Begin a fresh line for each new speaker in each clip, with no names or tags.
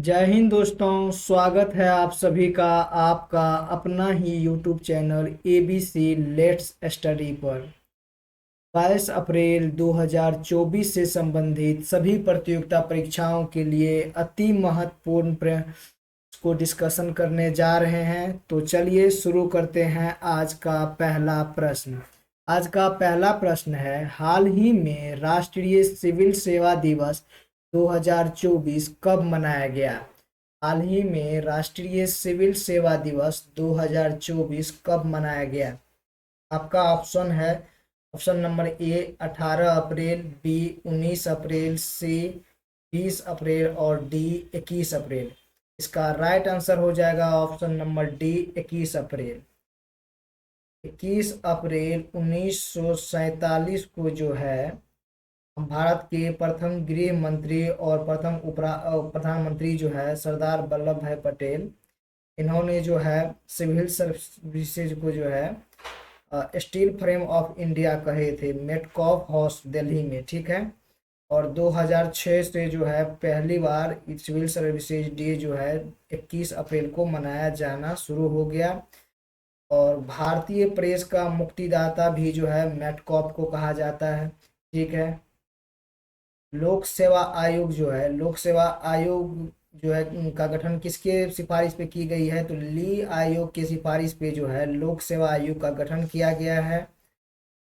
जय हिंद दोस्तों, स्वागत है आप सभी का आपका अपना ही YouTube channel ABC let's study पर। 22 अप्रैल 2024 से संबंधित सभी प्रतियोगिता परीक्षाओं के लिए अति महत्वपूर्ण को डिस्कशन करने जा रहे हैं। तो चलिए शुरू करते हैं आज का पहला प्रश्न। आज का पहला प्रश्न है, हाल ही में राष्ट्रीय सिविल सेवा दिवस 2024 कब मनाया गया? हाल ही में राष्ट्रीय सिविल सेवा दिवस 2024 कब मनाया गया? आपका ऑप्शन है, option number A 18 April, B 19 April, C 20 April और डी 21 अप्रैल। इसका राइट आंसर हो जाएगा option number D 21 April. 21 April 1947 को जो है भारत के प्रथम गृह मंत्री और प्रथम प्रधानमंत्री जो है सरदार वल्लभ भाई पटेल, इन्होंने जो है सिविल सर्विसेज को जो है स्टील फ्रेम ऑफ इंडिया कहे थे मेटकॉफ हाउस दिल्ली में, ठीक है। और 2006 से जो है पहली बार सिविल सर्विसेज डे जो है 21 अप्रैल को मनाया जाना शुरू हो गया। और भारतीय प्रेस का मुक्तिदाता भी जो है मेटकॉफ को कहा जाता है, ठीक है। लोक सेवा आयोग जो है, लोक सेवा आयोग जो है उनका गठन किसके सिफारिश पे की गई है? तो ली आयोग के सिफारिश पे जो है लोक सेवा आयोग का गठन किया गया है।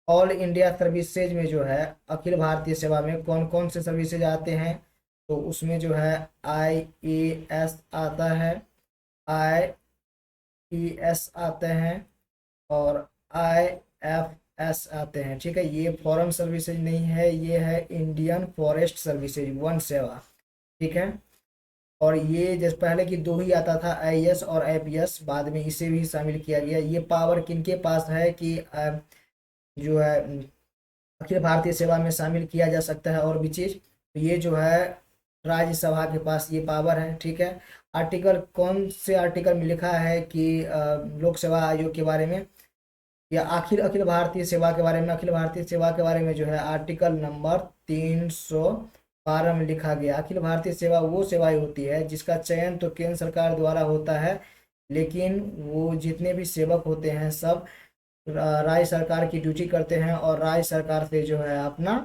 ऑल इंडिया सर्विसेज में जो है अखिल भारतीय सेवा में कौन कौन से सर्विसेज आते हैं? तो उसमें जो है IAS आता है, IPS आते हैं और IFS आते हैं, ठीक है। ये फॉरेन सर्विसेज नहीं है, ये है इंडियन फॉरेस्ट सर्विसेज वन सेवा, ठीक है। और ये जैसे पहले की दो ही आता था IAS और IPS, बाद में इसे भी शामिल किया गया। ये पावर किनके पास है कि जो है अखिल भारतीय सेवा में शामिल किया जा सकता है और भी चीज़, तो ये जो है राज्यसभा के पास ये पावर है, ठीक है। आर्टिकल कौन से आर्टिकल में लिखा है कि लोक सेवा आयोग के बारे में या आखिर अखिल भारतीय सेवा के बारे में? अखिल भारतीय सेवा के बारे में जो है आर्टिकल नंबर 312 में लिखा गया। अखिल भारतीय सेवा वो सेवाएं होती है जिसका चयन तो केंद्र सरकार द्वारा होता है, लेकिन वो जितने भी सेवक होते हैं सब राज्य सरकार की ड्यूटी करते हैं और राज्य सरकार से जो है अपना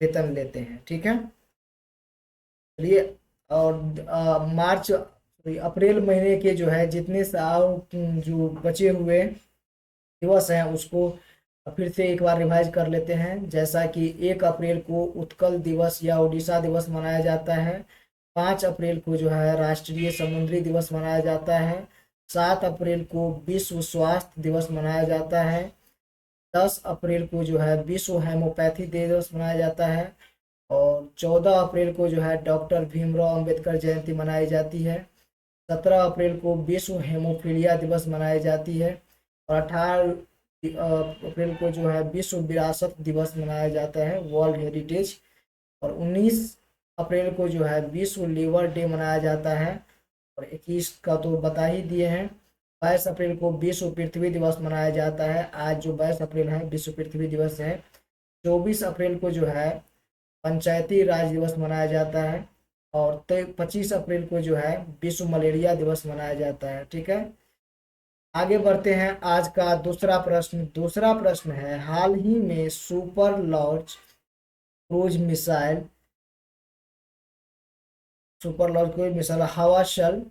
वेतन लेते हैं, ठीक है। चलिए, और मार्च अप्रैल महीने के जो है जितने साल जो बचे हुए दिवस हैं उसको फिर से एक बार रिवाइज कर लेते हैं। जैसा कि 1 अप्रैल को उत्कल दिवस या ओडिशा दिवस मनाया जाता है। 5 अप्रैल को जो है राष्ट्रीय समुद्री दिवस मनाया जाता है। 7 अप्रैल को विश्व स्वास्थ्य दिवस मनाया जाता है। 10 अप्रैल को जो है विश्व हेमोपैथी दिवस मनाया जाता है। और 14 अप्रैल को जो है डॉक्टर भीमराव अंबेडकर जयंती मनाई जाती है। 17 अप्रैल को विश्व हेमोफीलिया दिवस मनाई जाती है। और 18 अप्रैल को जो है विश्व विरासत दिवस मनाया जाता है, वर्ल्ड हेरिटेज। और 19 अप्रैल को जो है विश्व लीवर डे मनाया जाता है। और 21 का तो बता ही दिए हैं। 22 अप्रैल को विश्व पृथ्वी दिवस मनाया जाता है। आज जो 22 अप्रैल है विश्व पृथ्वी दिवस है। 24 अप्रैल को जो है पंचायती राज दिवस मनाया जाता है। और 25 अप्रैल को जो है विश्व मलेरिया दिवस मनाया जाता है, ठीक है। आगे बढ़ते हैं। आज का दूसरा प्रश्न, दूसरा प्रश्न है, हाल ही में super launch cruise missile Hwasal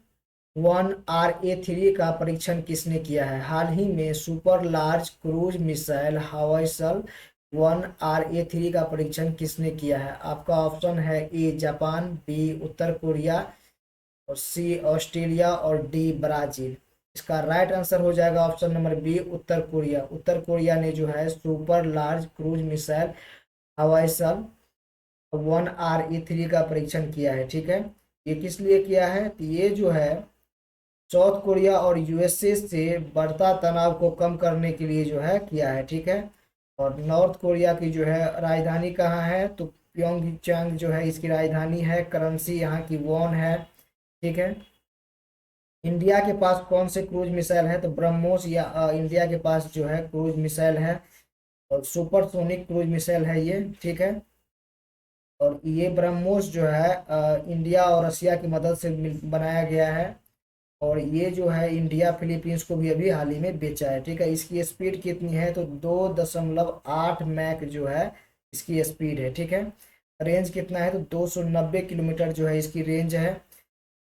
1RA3 का परीक्षण किसने किया है? हाल ही में super large cruise missile Hwasal 1RA3 का परीक्षण किसने किया है? आपका ऑप्शन है ए जापान, बी उत्तर कोरिया और सी ऑस्ट्रेलिया और डी ब्राजील। इसका राइट आंसर हो जाएगा ऑप्शन नंबर बी उत्तर कोरिया। उत्तर कोरिया ने जो है super large cruise missile Hwasal 1RA3 का परीक्षण किया है, ठीक है। ये किस लिए किया है? तो ये जो है साउथ कोरिया और USA से बढ़ता तनाव को कम करने के लिए जो है किया है, ठीक है। और नॉर्थ कोरिया की जो है राजधानी कहाँ है? तो प्योंगयांग जो है इसकी राजधानी है। करेंसी यहाँ की वॉन है, ठीक है। इंडिया के पास कौन से क्रूज मिसाइल है? तो ब्रह्मोस या इंडिया के पास जो है क्रूज मिसाइल है और सुपरसोनिक क्रूज मिसाइल है ये, ठीक है। और ये ब्रह्मोस जो है इंडिया और रसिया की मदद से बनाया गया है। और ये जो है इंडिया फिलीपींस को भी अभी हाल ही में बेचा है। ठीक है, इसकी स्पीड कितनी है तो 2.8 मैक जो है इसकी स्पीड है। ठीक है, रेंज कितना है तो 290 किलोमीटर जो है इसकी रेंज है।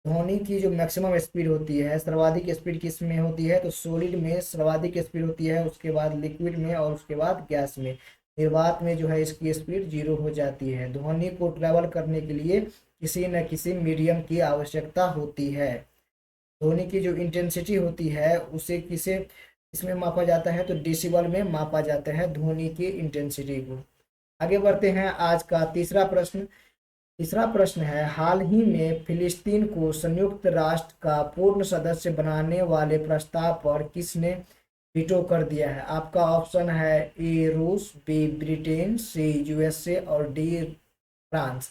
ध्वनि की जो मैक्सिमम स्पीड होती है, सर्वाधिक स्पीड किस में होती है तो सॉलिड में सर्वाधिक स्पीड होती है, उसके बाद लिक्विड में और उसके बाद गैस में। निर्वात में जो है इसकी स्पीड 0 हो जाती है। ध्वनि को ट्रेवल करने के लिए किसी न किसी मीडियम की आवश्यकता होती है। ध्वनि की जो इंटेंसिटी होती है उसे किसे इसमें मापा जाता है तो डेसिबल में मापा जाता है ध्वनि की इंटेंसिटी को। आगे बढ़ते हैं आज का तीसरा प्रश्न। तीसरा प्रश्न है, हाल ही में फिलिस्तीन को संयुक्त राष्ट्र का पूर्ण सदस्य बनाने वाले प्रस्ताव पर किसने वीटो कर दिया है? आपका ऑप्शन है ए रूस, बी ब्रिटेन, सी यूएसए और डी फ्रांस।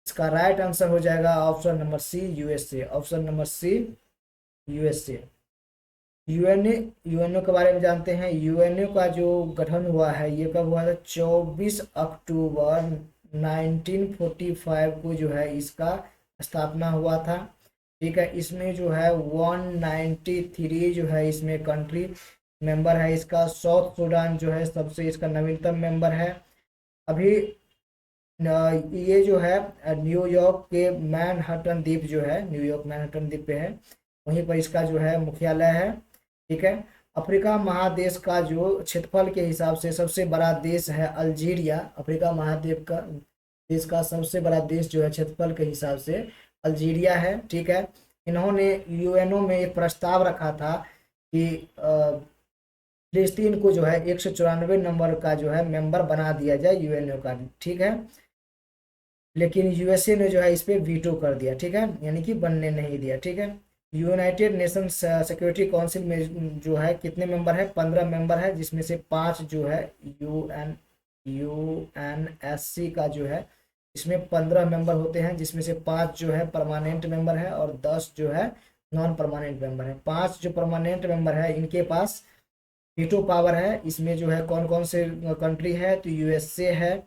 इसका राइट आंसर हो जाएगा option number C USA. Option number C USA. यूएनए, यूएनओ के बारे में जानते हैं। यूएनओ का जो गठन हुआ है ये कब हुआ था? 24 अक्टूबर 1945 को जो है इसका स्थापना हुआ था। ठीक है, इसमें जो है 193 जो है इसमें कंट्री मेंबर है। इसका साउथ सूडान जो है सबसे इसका नवीनतम मेंबर है। अभी ये जो है न्यूयॉर्क के मैनहट्टन द्वीप जो है, न्यूयॉर्क मैनहट्टन द्वीप पे है, वहीं पर इसका जो है मुख्यालय है। ठीक है, अफ्रीका महादेश का जो क्षेत्रफल के हिसाब से सबसे बड़ा देश है अल्जीरिया। अफ्रीका महाद्वीप का देश का सबसे बड़ा देश जो है क्षेत्रफल के हिसाब से अल्जीरिया है। ठीक है, इन्होंने यूएनओ में एक प्रस्ताव रखा था कि फिलिस्तीन को जो है 194 नंबर का जो है मेंबर बना दिया जाए यूएनओ का। ठीक है, लेकिन यूएसए ने जो है इस पे वीटो कर दिया। ठीक है, यानी कि बनने नहीं दिया। ठीक है, यूनाइटेड नेशन सिक्योरिटी काउंसिल में जो है कितने मेंबर है? 15 मेंबर है, जिसमें से 5 जो है यूएनएससी का जो है इसमें 15 मेंबर होते हैं, जिसमें से 5 जो है परमानेंट मेंबर है और 10 जो है नॉन परमानेंट मेंबर है। 5 जो परमानेंट मेंबर है इनके पास वीटो पावर है। इसमें जो है कौन कौन से कंट्री है तो यूएसए है,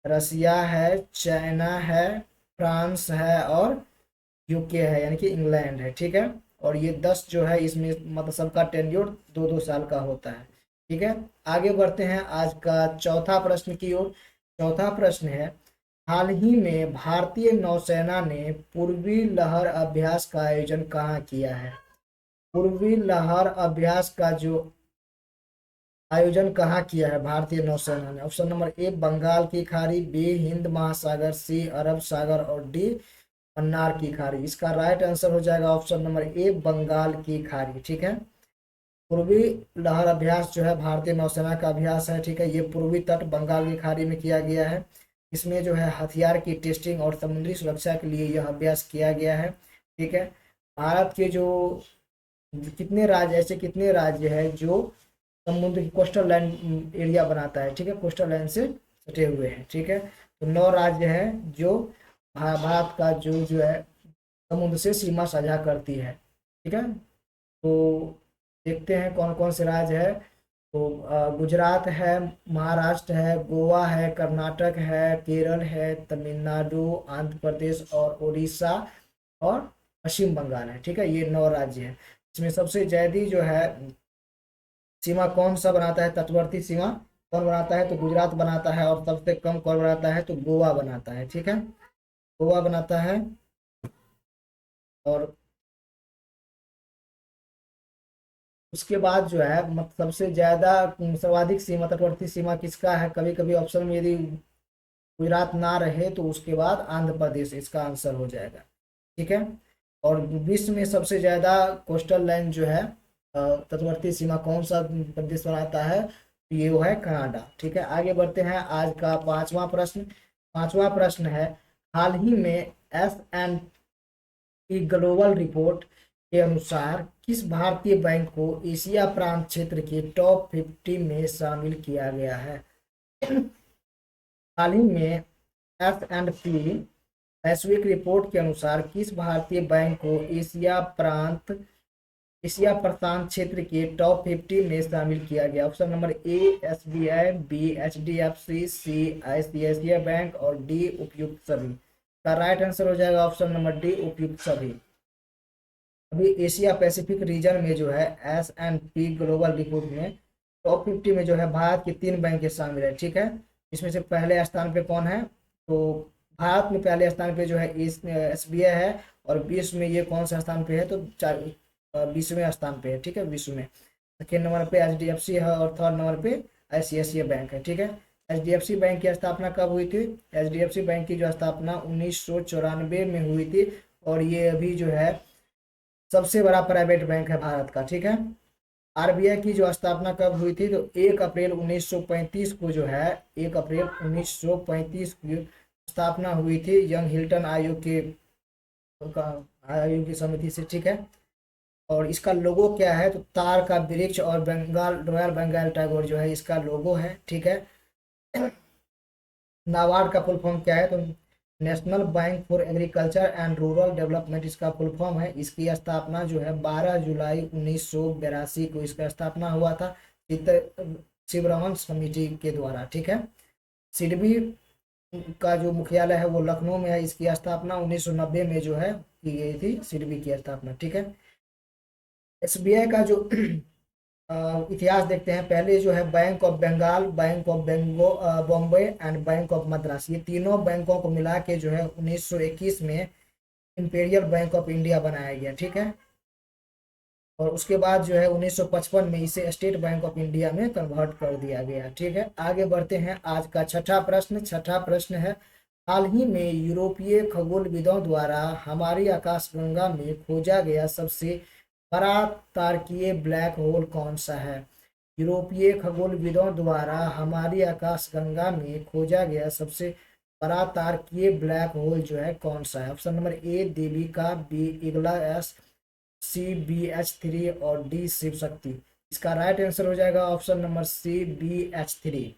रसिया है, चाइना है, फ्रांस है और यूके है, यानी कि इंग्लैंड है। ठीक है, और ये 10 जो है इसमें मतलब सबका टेन्योर 2-2 साल का होता है। ठीक है, आगे बढ़ते हैं आज का चौथा प्रश्न की ओर। चौथा प्रश्न है, हाल ही में भारतीय नौसेना ने पूर्वी लहर अभ्यास का आयोजन कहाँ किया है? पूर्वी लहर अभ्यास का जो आयोजन कहाँ किया है भारतीय नौसेना ने? ऑप्शन नंबर ए बंगाल की खाड़ी, बी हिंद महासागर, सी अरब सागर और डी मन्नार की खाड़ी। इसका राइट आंसर हो जाएगा ऑप्शन नंबर ए बंगाल की खाड़ी। ठीक है, पूर्वी लहर अभ्यास जो है भारतीय नौसेना का अभ्यास है। ठीक है, ये पूर्वी तट बंगाल की खाड़ी में किया गया है। इसमें जो है हथियार की टेस्टिंग और समुद्री सुरक्षा के लिए यह अभ्यास किया गया है। ठीक है, भारत के जो कितने राज्य, ऐसे कितने राज्य है जो समुद्र की कोस्टल लाइन एरिया बनाता है? ठीक है, कोस्टल लाइन से सटे हुए हैं। ठीक है, तो 9 राज्य हैं जो भारत का जो है समुद्र से सीमा साझा करती है। ठीक है, तो देखते हैं कौन कौन से राज्य है। तो गुजरात है, महाराष्ट्र है, गोवा है, कर्नाटक है, केरल है, तमिलनाडु, आंध्र प्रदेश और उड़ीसा और पश्चिम बंगाल है। ठीक है, ये 9 राज्य हैं। इसमें सबसे ज्यादा जो है सीमा कौन सा बनाता है, तटवर्ती सीमा कौन बनाता है तो गुजरात बनाता है, और सबसे कम कौन बनाता है तो गोवा बनाता है। ठीक है, गोवा बनाता है। और उसके बाद जो है सबसे ज्यादा सर्वाधिक सीमा तटवर्ती सीमा किसका है? कभी कभी ऑप्शन में यदि गुजरात ना रहे तो उसके बाद आंध्र प्रदेश इसका आंसर हो जाएगा। ठीक है, और विश्व में सबसे ज्यादा कोस्टल लाइन जो है तटवर्ती सीमा कौन सा प्रदेश बनाता है तो ये वो है कनाडा। ठीक है, आगे बढ़ते हैं आज का पांचवा प्रश्न। पांचवा प्रश्न है, हाल ही में S&P ग्लोबल रिपोर्ट के अनुसार किस भारतीय बैंक को एशिया प्रांत क्षेत्र के टॉप 50 में शामिल किया गया है? हाल ही में S&P वैश्विक रिपोर्ट के अनुसार किस भारतीय बैंक को एशिया प्रांत एशिया प्रशांत क्षेत्र के टॉप 50 में शामिल किया गया। Option number A SBI, B HDFC, C ICICI bank और डी उपयुक्त सभी। का राइट आंसर हो जाएगा ऑप्शन नंबर डी उपयुक्त सभी। अभी एशिया पैसिफिक रीजन में जो है S&P ग्लोबल रिपोर्ट में टॉप 50 में जो है भारत के 3 बैंक शामिल है, ठीक है। इसमें से पहले स्थान पे कौन है, तो भारत में पहले स्थान पे जो है एसबीआई है, और विश्व में ये कौन सा स्थान पे है, तो 20वें स्थान पे है, ठीक है, विश्व में। सेकेंड नंबर पे एचडीएफसी है और थर्ड नंबर पे आईसीआईसीआई बैंक है, ठीक है। एचडीएफसी बैंक की स्थापना कब हुई थी, एचडीएफसी बैंक की जो स्थापना 1994 में हुई थी, और ये अभी जो है सबसे बड़ा प्राइवेट बैंक है भारत का, ठीक है। आरबीआई की जो स्थापना कब हुई थी, तो 1 अप्रैल 1935 को जो है 1 अप्रैल 1935 की स्थापना हुई थी यंग हिल्टन आयोग की समिति से, ठीक है। और इसका लोगो क्या है, तो तार का वृक्ष और बंगाल रॉयल बंगाल टाइगर जो है इसका लोगो है, ठीक है। नाबार्ड का फुल फॉर्म क्या है, तो national bank for agriculture and rural development इसका फुल फॉर्म है। इसकी स्थापना जो है 12 जुलाई 1982 को इसका स्थापना हुआ था शिवरमन समिति के द्वारा, ठीक है। सिडबी का जो मुख्यालय है वो लखनऊ में है। इसकी स्थापना 1990 में जो है की गई थी सिडबी की स्थापना, ठीक है। एसबीआई का जो इतिहास देखते हैं, पहले जो है bank of Bengal, bank of Bombay and bank of Madras, ये तीनों बैंकों को मिला के जो है 1921 में इंपीरियल बैंक ऑफ इंडिया बनाया गया, ठीक है। और उसके बाद जो है 1955 में इसे स्टेट बैंक ऑफ इंडिया में कन्वर्ट कर दिया गया, ठीक है। आगे बढ़ते हैं, आज का छठा प्रश्न। छठा प्रश्न है, हाल ही में यूरोपीय खगोलविदों द्वारा हमारी आकाशगंगा में खोजा गया सबसे बड़ा तारकीय ब्लैक होल कौन सा है। यूरोपीय खगोलविदों द्वारा हमारी आकाशगंगा में खोजा गया सबसे बड़ा तारकीय ब्लैक होल जो है कौन सा है। Option number A Devika, B इगला एस, सी BH3 और डी शिव शक्ति। इसका राइट आंसर हो जाएगा ऑप्शन नंबर सी BH3।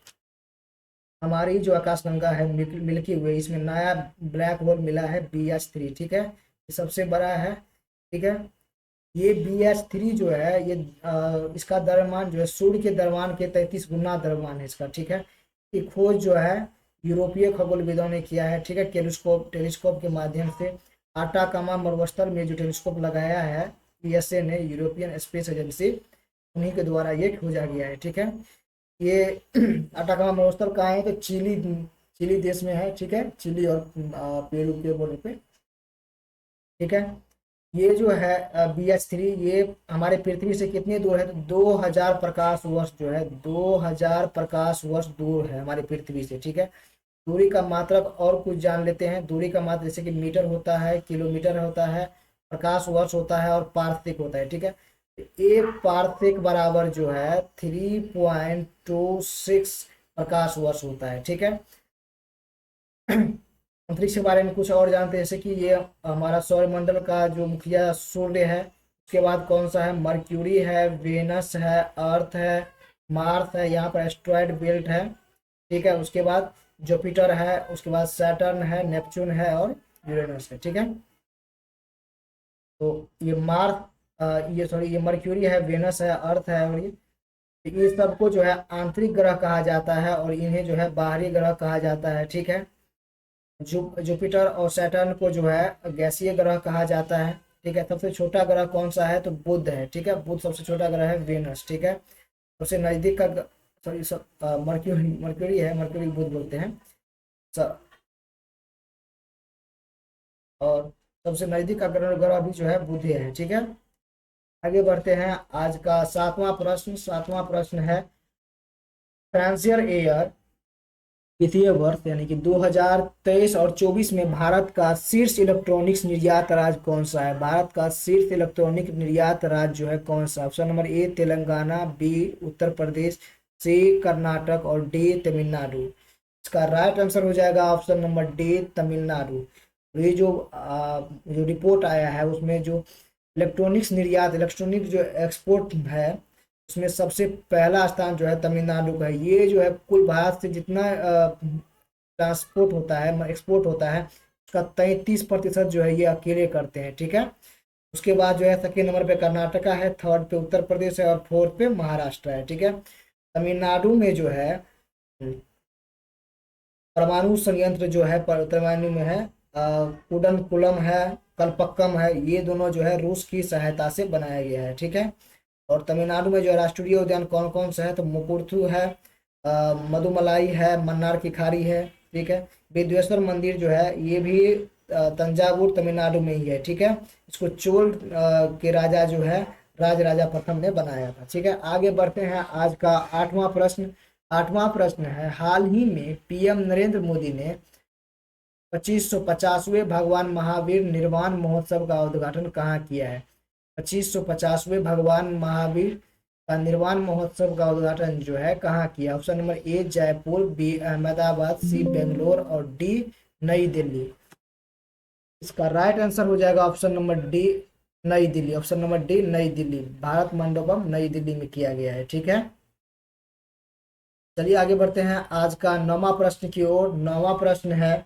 हमारी जो आकाशगंगा है मिल्की वे, इसमें नया ब्लैक होल मिला है BH3, ठीक है, ये सबसे बड़ा है, ठीक है। ये BH3 जो है ये इसका द्रव्यमान जो है सूर्य के द्रव्यमान के 33 गुना द्रव्यमान है इसका, ठीक है। ये खोज जो है यूरोपीय खगोलविदों ने किया है, ठीक है, टेलीस्कोप के माध्यम से। आटाकामा मरुस्थल में जो टेलीस्कोप लगाया है यूएसए ने, यूरोपियन स्पेस एजेंसी, उन्हीं के द्वारा ये खोजा गया है, ठीक है। ये आटाकामा मरुस्थल कहाँ है, तो चिली देश में है, ठीक है, चिली और पेरू के बॉर्डर पे, ठीक है। ये जो है BH3 ये हमारे पृथ्वी से कितनी दूर है, तो 2000 प्रकाश वर्ष जो है 2000 प्रकाश वर्ष दूर है हमारी पृथ्वी से, ठीक है। दूरी का मात्रक और कुछ जान लेते हैं। दूरी का मात्रक जैसे कि मीटर होता है, किलोमीटर होता है, प्रकाश वर्ष होता है और पारसिक होता है, ठीक है। एक पारसिक बराबर जो है 3.26 प्रकाश वर्ष होता है, ठीक है। अंतरिक्ष के बारे में कुछ और जानते हैं, जैसे कि ये हमारा सौरमंडल का जो मुखिया सूर्य है, उसके बाद कौन सा है, मर्क्यूरी है, वेनस है, अर्थ है, मार्स है, यहाँ पर एस्ट्रॉयड बेल्ट है, ठीक है। उसके बाद जुपिटर है, उसके बाद सैटर्न है, नेपच्यून है और यूरेनस है, ठीक है। तो ये ये मर्क्यूरी है, वेनस है, अर्थ है, और ये सबको जो है आंतरिक ग्रह कहा जाता है और इन्हें जो है बाहरी ग्रह कहा जाता है, ठीक है। जुपिटर और सैटर्न को जो है गैसीय ग्रह कहा जाता है, ठीक है। सबसे छोटा ग्रह कौन सा है, तो बुध है, ठीक है, बुध सबसे छोटा ग्रह है, वेनस, ठीक है। सबसे नजदीक का सॉरी मर्क्यूरी है, मर्क्यूरी बुध बोलते हैं और सबसे नजदीक का ग्रह भी जो है बुध है, ठीक है। आगे बढ़ते हैं, आज का सातवां प्रश्न। सातवां प्रश्न है, फाइनेंशियल ईयर वित्तीय वर्ष यानी कि 2023 और 24 में भारत का शीर्ष इलेक्ट्रॉनिक्स निर्यात राज्य कौन सा है। भारत का शीर्ष इलेक्ट्रॉनिक निर्यात राज्य जो है कौन सा। Option number A Telangana, B Uttar Pradesh, C Karnataka और डी तमिलनाडु। इसका राइट आंसर हो जाएगा ऑप्शन नंबर डी तमिलनाडु। ये जो रिपोर्ट आया है उसमें जो इलेक्ट्रॉनिक्स निर्यात, इलेक्ट्रॉनिक जो एक्सपोर्ट है उसमें सबसे पहला स्थान जो है तमिलनाडु का है। ये जो है कुल भारत से जितना ट्रांसपोर्ट होता है, एक्सपोर्ट होता है, उसका 33% जो है ये अकेले करते हैं, ठीक है। उसके बाद जो है सेकेंड नंबर पे कर्नाटका है, थर्ड पे उत्तर प्रदेश है और फोर्थ पे महाराष्ट्र है। ठीक है, तमिलनाडु में जो है परमाणु संयंत्र जो है तमिलनाडु में है, कुडनकुलम है, कलपक्कम है, ये दोनों जो है रूस की सहायता से बनाया गया है। ठीक है, और तमिलनाडु में जो है राष्ट्रीय उद्यान कौन कौन सा है, तो मुकुर्थु है, मधुमलाई है, मन्नार की खाड़ी है। ठीक है, विद्वेश्वर मंदिर जो है ये भी तंजावुर तमिलनाडु में ही है। ठीक है, इसको चोल के राजा जो है राज राजा प्रथम ने बनाया था। ठीक है, आगे बढ़ते हैं। आज का आठवां प्रश्न है, हाल ही में पीएम नरेंद्र मोदी ने 2550वें भगवान महावीर निर्वाण महोत्सव का उद्घाटन कहाँ किया है? 2550वें भगवान महावीर का निर्वाण महोत्सव का उद्घाटन जो है कहाँ किया? Option number A Jaipur, B Ahmedabad, C Bangalore और डी नई दिल्ली। इसका राइट आंसर हो जाएगा ऑप्शन नंबर डी नई दिल्ली। ऑप्शन नंबर डी नई दिल्ली, भारत मंडपम नई दिल्ली में किया गया है। ठीक है, चलिए आगे बढ़ते हैं आज का 9वां प्रश्न की ओर। 9वां प्रश्न है,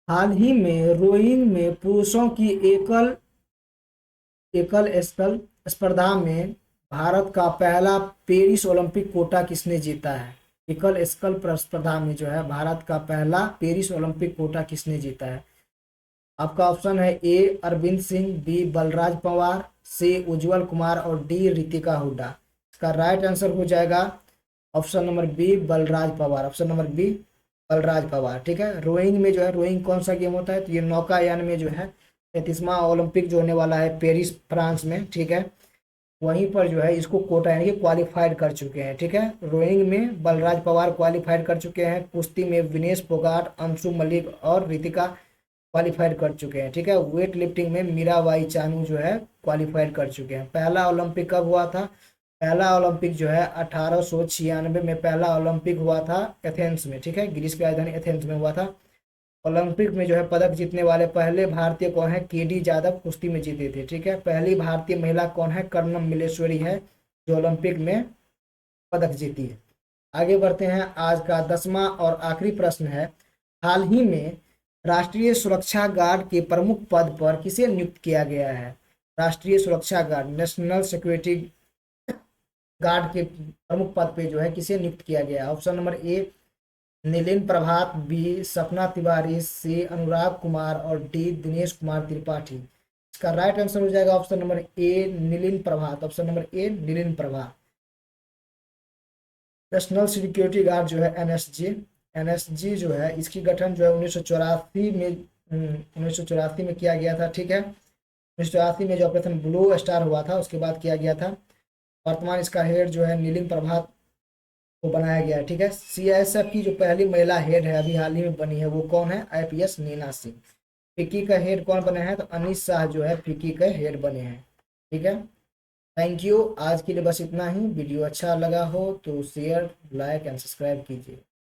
हाल ही में रोइंग में पुरुषों की एकल एकल स्थल स्पर्धा में भारत का पहला पेरिस ओलंपिक कोटा किसने जीता है? एकल स्कल स्पर्धा में जो है भारत का पहला पेरिस ओलंपिक कोटा किसने जीता है? आपका ऑप्शन है A Arvind Singh, B Balraj Pawar, C Ujjwal Kumar और डी रितिका हुड्डा। इसका राइट आंसर हो जाएगा option number B Balraj Pawar. Option number B Balraj Pawar. ठीक है, रोइंग में जो है, रोइंग कौन सा गेम होता है, तो ये नौकायान में जो है 33वां ओलंपिक जो होने वाला है पेरिस फ्रांस में। ठीक है, वहीं पर जो है इसको कोटा यानी कि क्वालिफाइड कर चुके हैं। ठीक है, रोइंग में बलराज पवार क्वालिफाइड कर चुके हैं, कुश्ती में विनेश फोगाट, अंशु मलिक और रितिका क्वालिफाइड कर चुके हैं। ठीक है, वेट लिफ्टिंग में मीराबाई चानू जो है क्वालिफाइड कर चुके हैं। पहला ओलंपिक कब हुआ था? पहला ओलंपिक जो है 1896 में पहला ओलंपिक हुआ था एथेंस में। ठीक है, ग्रीस की राजधानी एथेंस में हुआ था। ओलंपिक में जो है पदक जीतने वाले पहले भारतीय कौन है? केडी जादव कुश्ती में जीते थे। ठीक है, पहली भारतीय महिला कौन है? कर्णम मिलेश्वरी है जो ओलंपिक में पदक जीती है। आगे बढ़ते हैं। आज का 10वां और आखिरी प्रश्न है, हाल ही में राष्ट्रीय सुरक्षा गार्ड के प्रमुख पद पर किसे नियुक्त किया गया है? राष्ट्रीय सुरक्षा गार्ड नेशनल सिक्योरिटी गार्ड के प्रमुख पद पे जो है किसे नियुक्त किया गया है? Option number A नीलिन Prabhat, B Sapna Tiwari, सी अनुराग कुमार और डी दिनेश कुमार त्रिपाठी। इसका राइट आंसर हो जाएगा ऑप्शन नंबर ए नीलिन प्रभात। ऑप्शन नंबर ए नीलिन प्रभात। नेशनल सिक्योरिटी गार्ड जो है एनएसजी जो है इसकी गठन जो है 1984 में किया गया था। ठीक है, 1984 में जो ऑपरेशन ब्लू स्टार हुआ था उसके बाद किया गया था। वर्तमान इसका हेड जो है नीलिन प्रभात को बनाया गया है। ठीक है, सीआईएसएफ की जो पहली महिला हेड है अभी हाल ही में बनी है वो कौन है? आईपीएस नीना सिंह। फिक्की का हेड कौन बने हैं? तो अनीस शाह जो है फिक्की का हेड बने हैं। ठीक है, थैंक यू। आज के लिए बस इतना ही। वीडियो अच्छा लगा हो तो शेयर, लाइक एंड सब्सक्राइब कीजिए।